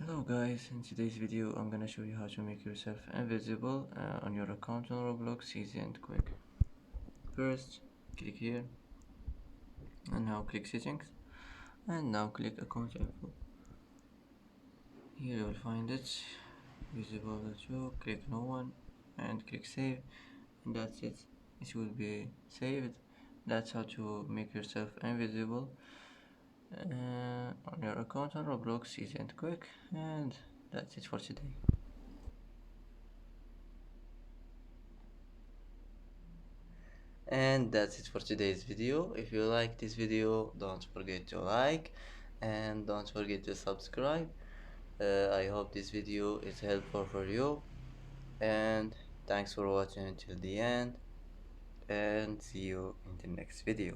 Hello guys, in today's video I'm gonna show you how to make yourself invisible on your account on Roblox, easy and quick. First, click here and now click settings and now click account info. Here you will find it, visible to click no one and click save, and that's it. It will be saved. That's how to make yourself invisible on your account on Roblox, easy and quick, and that's it for today. And that's it for today's video. If you like this video, don't forget to like and don't forget to subscribe. I hope this video is helpful for you, and thanks for watching until the end, and see you in the next video.